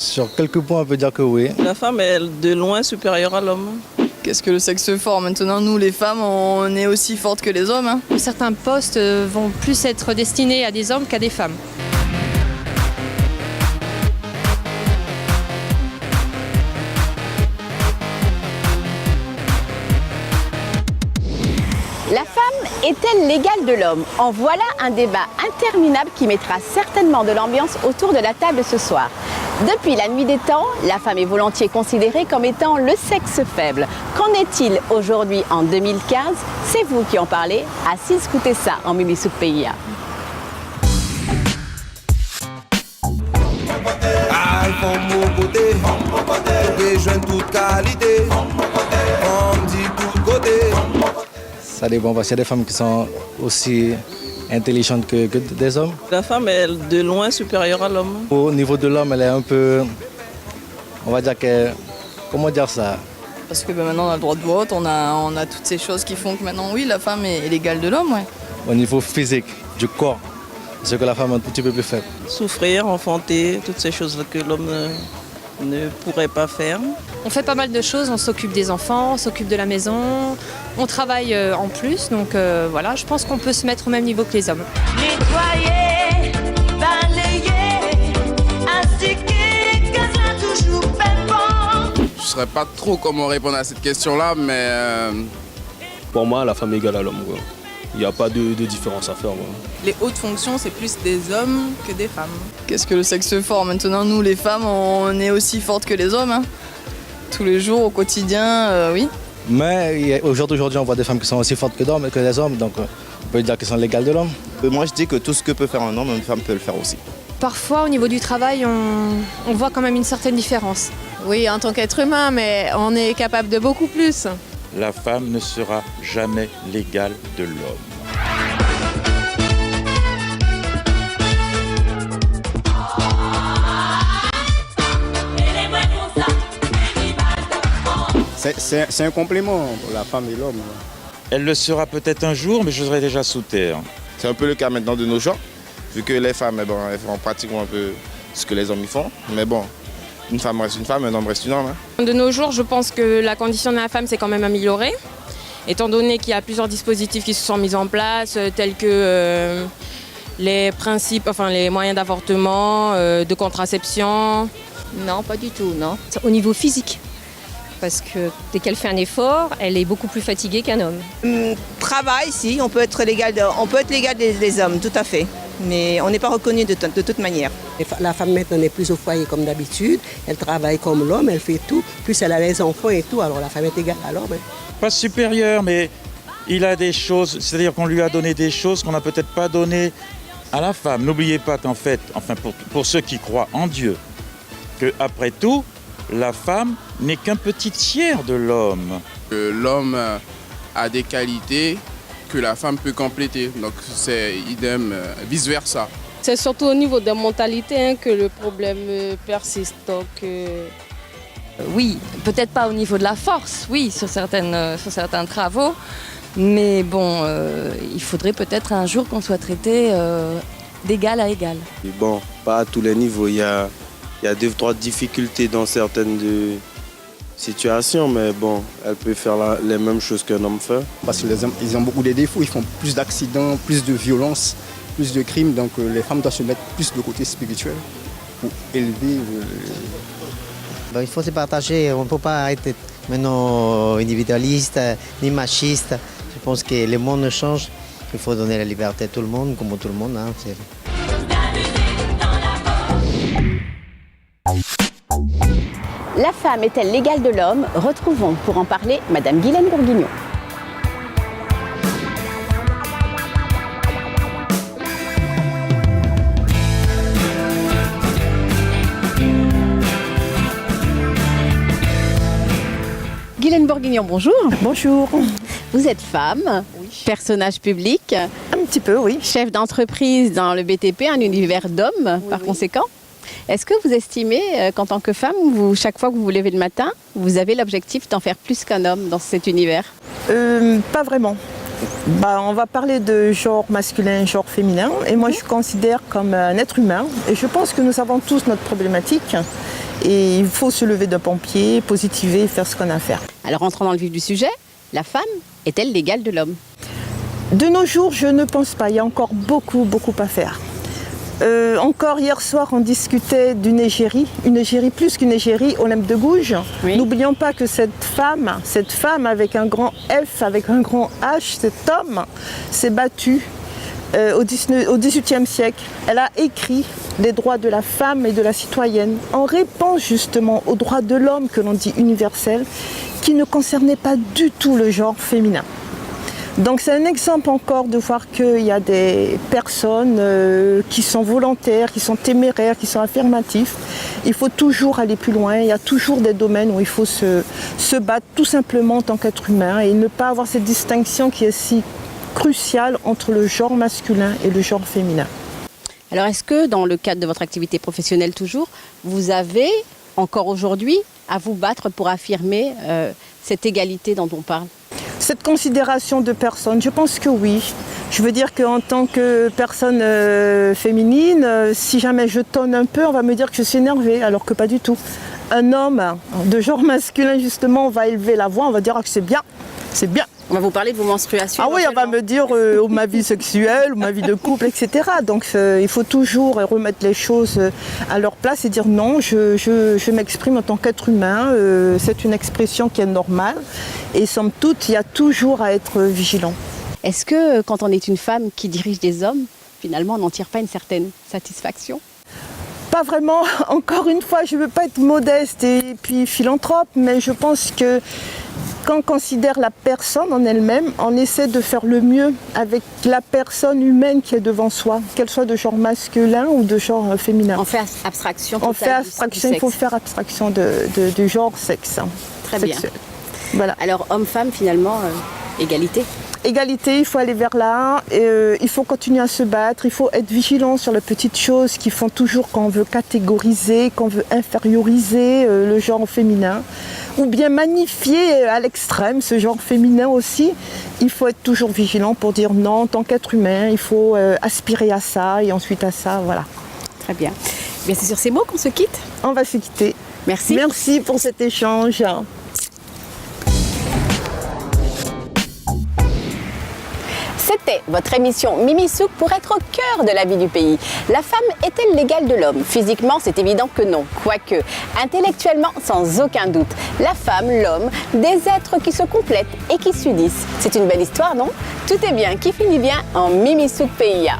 Sur quelques points, on peut dire que oui. La femme est de loin supérieure à l'homme. Qu'est-ce que le sexe fort? Maintenant, nous, les femmes, on est aussi fortes que les hommes. Certains postes vont plus être destinés à des hommes qu'à des femmes. La femme est-elle l'égale de l'homme? En voilà un débat interminable qui mettra certainement de l'ambiance autour de la table ce soir. Depuis la nuit des temps, la femme est volontiers considérée comme étant le sexe faible. Qu'en est-il aujourd'hui en 2015? C'est vous qui en parlez. Assise, écoutez ça en Mimi Souk Pays. Ça dépend parce qu'il y a des femmes qui sont aussi intelligentes que des hommes. La femme est de loin supérieure à l'homme. Au niveau de l'homme, elle est un peu, on va dire que, comment dire ça? Parce que maintenant, on a le droit de vote, on a toutes ces choses qui font que maintenant, oui, la femme est l'égale de l'homme. Ouais. Au niveau physique, du corps, c'est que la femme est un petit peu plus faible. Souffrir, enfanter, toutes ces choses que l'homme ne pourrait pas faire. On fait pas mal de choses, on s'occupe des enfants, on s'occupe de la maison, on travaille en plus, donc voilà, je pense qu'on peut se mettre au même niveau que les hommes. Nettoyer, balayer, instiquer, que ça toujours fait bon. Je ne saurais pas trop comment répondre à cette question-là, mais... Pour moi, la femme est égale à l'homme. Il n'y a pas de différence à faire. Les hautes fonctions, c'est plus des hommes que des femmes. Qu'est-ce que le sexe fort? Maintenant, nous, les femmes, on est aussi fortes que les hommes. Tous les jours, au quotidien, oui. Mais aujourd'hui, on voit des femmes qui sont aussi fortes que les hommes, donc on peut dire qu'elles sont l'égale de l'homme. Moi, je dis que tout ce que peut faire un homme, une femme peut le faire aussi. Parfois, au niveau du travail, on voit quand même une certaine différence. Oui, en tant qu'être humain, mais on est capable de beaucoup plus. La femme ne sera jamais l'égale de l'homme. C'est un complément pour la femme et l'homme. Elle le sera peut-être un jour, mais je serai déjà sous terre. C'est un peu le cas maintenant de nos jours, vu que les femmes, elles font pratiquement un peu ce que les hommes y font. Mais bon, une femme reste une femme, un homme reste un homme. De nos jours, je pense que la condition de la femme s'est quand même améliorée, étant donné qu'il y a plusieurs dispositifs qui se sont mis en place, tels que les principes, enfin les moyens d'avortement, de contraception. Non, pas du tout, non. Au niveau physique. Parce que dès qu'elle fait un effort, elle est beaucoup plus fatiguée qu'un homme. Travail, si, on peut être l'égal des hommes, tout à fait. Mais on n'est pas reconnu de toute manière. La femme maintenant n'est plus au foyer comme d'habitude, elle travaille comme l'homme, elle fait tout, plus elle a les enfants et tout, alors la femme est égale à l'homme. Pas supérieur, mais il a des choses, c'est-à-dire qu'on lui a donné des choses qu'on n'a peut-être pas données à la femme. N'oubliez pas qu'en fait, enfin pour ceux qui croient en Dieu, qu'après tout, la femme n'est qu'un petit tiers de l'homme. L'homme a des qualités que la femme peut compléter, donc c'est idem, vice-versa. C'est surtout au niveau des mentalités que le problème persiste. Donc, Oui, peut-être pas au niveau de la force, oui, sur certains travaux, mais bon, il faudrait peut-être un jour qu'on soit traité d'égal à égal. Et bon, pas à tous les niveaux, il y a 2-3 difficultés dans certaines situations, mais bon, elle peut faire les mêmes choses qu'un homme fait. Parce que les hommes, ils ont beaucoup de défauts, ils font plus d'accidents, plus de violences, plus de crimes, donc les femmes doivent se mettre plus de côté spirituel pour élever. Il faut se partager, on ne peut pas être maintenant individualiste ni machiste. Je pense que le monde change, il faut donner la liberté à tout le monde, comme tout le monde. La femme est-elle l'égale de l'homme? Retrouvons pour en parler Madame Guylaine Bourguignon. Guylaine Bourguignon, bonjour. Bonjour. Vous êtes femme, oui. Personnage public. Un petit peu, oui. Chef d'entreprise dans le BTP, un univers d'hommes par conséquent. Est-ce que vous estimez qu'en tant que femme, chaque fois que vous vous levez le matin, vous avez l'objectif d'en faire plus qu'un homme dans cet univers? Pas vraiment. On va parler de genre masculin, genre féminin. Et moi, je considère comme un être humain. Et je pense que nous avons tous notre problématique. Et il faut se lever d'un bon pied, positiver et faire ce qu'on a à faire. Alors entrons dans le vif du sujet, la femme est-elle l'égale de l'homme? De nos jours, je ne pense pas. Il y a encore beaucoup à faire. Encore hier soir, on discutait d'une égérie. Une égérie, plus qu'une égérie, Olympe de Gouges. Oui. N'oublions pas que cette femme avec un grand F, avec un grand H, cet homme s'est battu au XVIIIe siècle. Elle a écrit les droits de la femme et de la citoyenne en réponse justement aux droits de l'homme que l'on dit universels, qui ne concernaient pas du tout le genre féminin. Donc c'est un exemple encore de voir qu'il y a des personnes qui sont volontaires, qui sont téméraires, qui sont affirmatifs. Il faut toujours aller plus loin, il y a toujours des domaines où il faut se battre tout simplement en tant qu'être humain et ne pas avoir cette distinction qui est si cruciale entre le genre masculin et le genre féminin. Alors est-ce que dans le cadre de votre activité professionnelle toujours, vous avez encore aujourd'hui à vous battre pour affirmer cette égalité dont on parle? Cette considération de personne, je pense que oui. Je veux dire qu'en tant que personne féminine, si jamais je tonne un peu, on va me dire que je suis énervée, alors que pas du tout. Un homme de genre masculin, justement, on va élever la voix, on va dire que c'est bien, c'est bien. On va vous parler de vos menstruations. Ah oui, on va me dire ma vie sexuelle, ou ma vie de couple, etc. Donc il faut toujours remettre les choses à leur place et dire non, je m'exprime en tant qu'être humain. C'est une expression qui est normale. Et somme toute, il y a toujours à être vigilant. Est-ce que quand on est une femme qui dirige des hommes, finalement, on n'en tire pas une certaine satisfaction? Pas vraiment. Encore une fois, je ne veux pas être modeste et puis philanthrope, mais je pense que quand on considère la personne en elle-même, on essaie de faire le mieux avec la personne humaine qui est devant soi, qu'elle soit de genre masculin ou de genre féminin. On fait abstraction. On fait abstraction, il faut faire abstraction du genre sexe. Très bien. Sexuel. Voilà. Alors homme-femme finalement, égalité? Égalité, il faut aller vers là, il faut continuer à se battre, il faut être vigilant sur les petites choses qui font toujours qu'on veut catégoriser, qu'on veut inférioriser le genre féminin, ou bien magnifier à l'extrême ce genre féminin aussi. Il faut être toujours vigilant pour dire non, en tant qu'être humain, il faut aspirer à ça et ensuite à ça, voilà. Très bien. Bien, c'est sur ces mots qu'on se quitte? On va se quitter. Merci. Merci pour cet échange. C'était votre émission Mimi Souk pour être au cœur de la vie du pays. La femme est-elle l'égale de l'homme? Physiquement, c'est évident que non. Quoique, intellectuellement, sans aucun doute. La femme, l'homme, des êtres qui se complètent et qui s'unissent. C'est une belle histoire, non? Tout est bien qui finit bien en Mimi Souk PIA.